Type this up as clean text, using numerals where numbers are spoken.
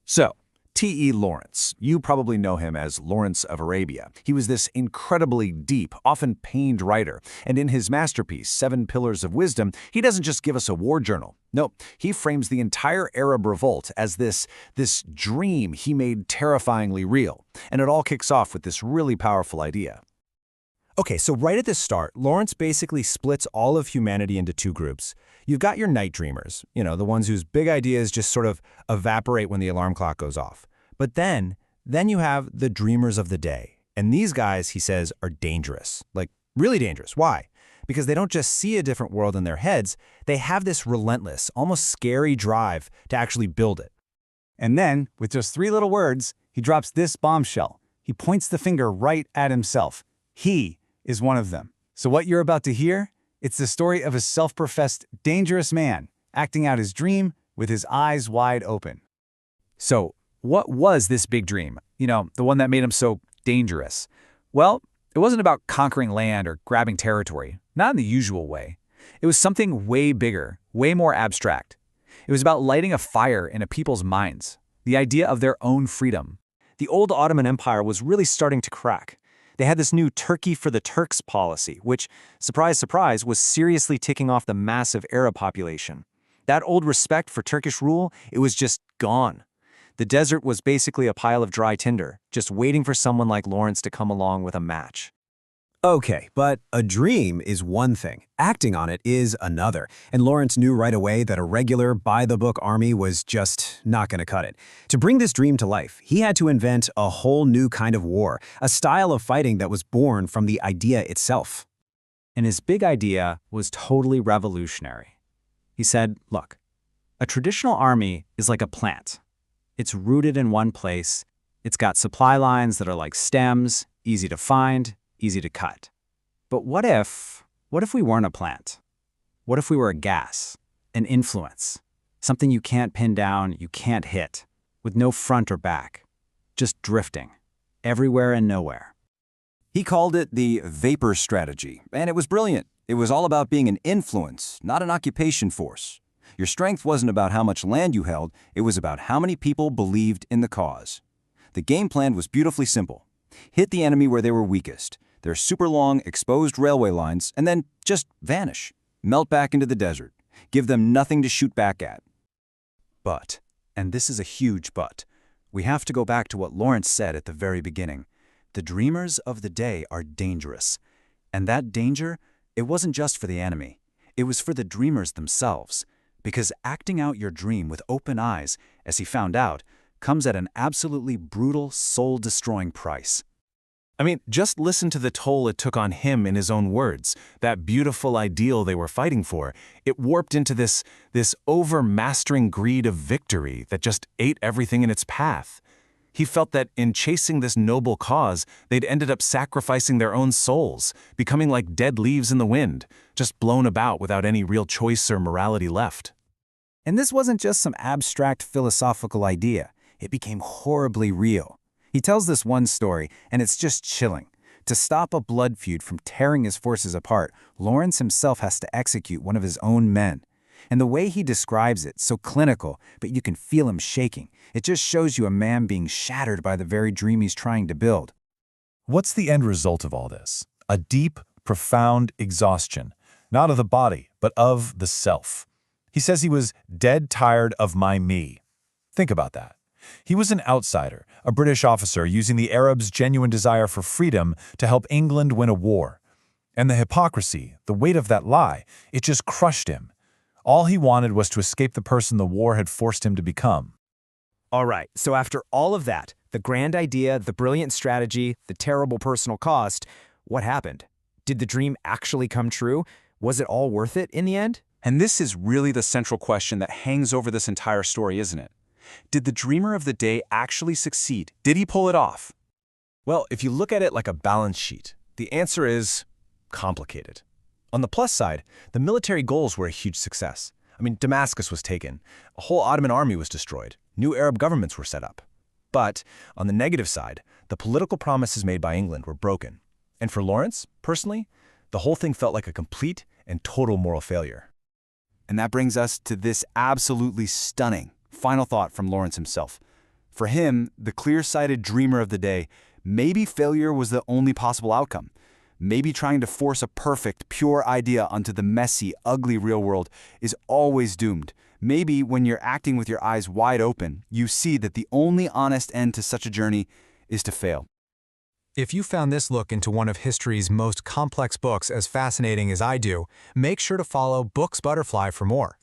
So, T.E. Lawrence. You probably know him as Lawrence of Arabia. He was this incredibly deep, often pained writer, and in his masterpiece, Seven Pillars of Wisdom, he doesn't just give us a war journal. No, he frames the entire Arab Revolt as this dream he made terrifyingly real. And it all kicks off with this really powerful idea. Okay, so right at the start, Lawrence basically splits all of humanity into two groups. You've got your night dreamers, the ones whose big ideas just sort of evaporate when the alarm clock goes off. But then you have the dreamers of the day. And these guys, he says, are dangerous, like really dangerous. Why? Because they don't just see a different world in their heads, they have this relentless, almost scary drive to actually build it. And then, with just 3 little words, he drops this bombshell. He points the finger right at himself. He is one of them. So what you're about to hear, it's the story of a self-professed dangerous man acting out his dream with his eyes wide open. So, what was this big dream? The one that made him so dangerous? Well, it wasn't about conquering land or grabbing territory, not in the usual way. It was something way bigger, way more abstract. It was about lighting a fire in a people's minds, the idea of their own freedom. The old Ottoman Empire was really starting to crack. They had this new Turkey for the Turks policy, which, surprise, surprise, was seriously ticking off the massive Arab population. That old respect for Turkish rule, it was just gone. The desert was basically a pile of dry tinder, just waiting for someone like Lawrence to come along with a match. Okay, but a dream is one thing. Acting on it is another. And Lawrence knew right away that a regular, by-the-book army was just not going to cut it. To bring this dream to life, he had to invent a whole new kind of war, a style of fighting that was born from the idea itself. And his big idea was totally revolutionary. He said, look, a traditional army is like a plant. It's rooted in one place. It's got supply lines that are like stems, easy to find, easy to cut. But what if we weren't a plant? What if we were a gas, an influence, something you can't pin down, you can't hit, with no front or back, just drifting, everywhere and nowhere? He called it the vapor strategy, and it was brilliant. It was all about being an influence, not an occupation force. Your strength wasn't about how much land you held, it was about how many people believed in the cause. The game plan was beautifully simple. Hit the enemy where they were weakest, their super long, exposed railway lines, and then just vanish. Melt back into the desert. Give them nothing to shoot back at. But, and this is a huge but, we have to go back to what Lawrence said at the very beginning. The dreamers of the day are dangerous. And that danger, it wasn't just for the enemy. It was for the dreamers themselves. Because acting out your dream with open eyes, as he found out, comes at an absolutely brutal, soul-destroying price. I mean, just listen to the toll it took on him in his own words. That beautiful ideal they were fighting for, it warped into this overmastering greed of victory that just ate everything in its path. He felt that in chasing this noble cause, they'd ended up sacrificing their own souls, becoming like dead leaves in the wind, just blown about without any real choice or morality left. And this wasn't just some abstract philosophical idea. It became horribly real. He tells this one story, and it's just chilling. To stop a blood feud from tearing his forces apart, Lawrence himself has to execute one of his own men. And the way he describes it, so clinical, but you can feel him shaking. It just shows you a man being shattered by the very dream he's trying to build. What's the end result of all this? A deep, profound exhaustion, not of the body, but of the self. He says he was dead tired of my me. Think about that. He was an outsider, a British officer using the Arabs' genuine desire for freedom to help England win a war. And the hypocrisy, the weight of that lie, it just crushed him. All he wanted was to escape the person the war had forced him to become. All right, so after all of that, the grand idea, the brilliant strategy, the terrible personal cost, what happened? Did the dream actually come true? Was it all worth it in the end? And this is really the central question that hangs over this entire story, isn't it? Did the dreamer of the day actually succeed? Did he pull it off? Well, if you look at it like a balance sheet, the answer is complicated. On the plus side, the military goals were a huge success. I mean, Damascus was taken, a whole Ottoman army was destroyed, new Arab governments were set up. But on the negative side, the political promises made by England were broken. And for Lawrence, personally, the whole thing felt like a complete and total moral failure. And that brings us to this absolutely stunning final thought from Lawrence himself. For him, the clear-sighted dreamer of the day, maybe failure was the only possible outcome. Maybe trying to force a perfect, pure idea onto the messy, ugly real world is always doomed. Maybe when you're acting with your eyes wide open, you see that the only honest end to such a journey is to fail. If you found this look into one of history's most complex books as fascinating as I do, make sure to follow Books Butterfly for more.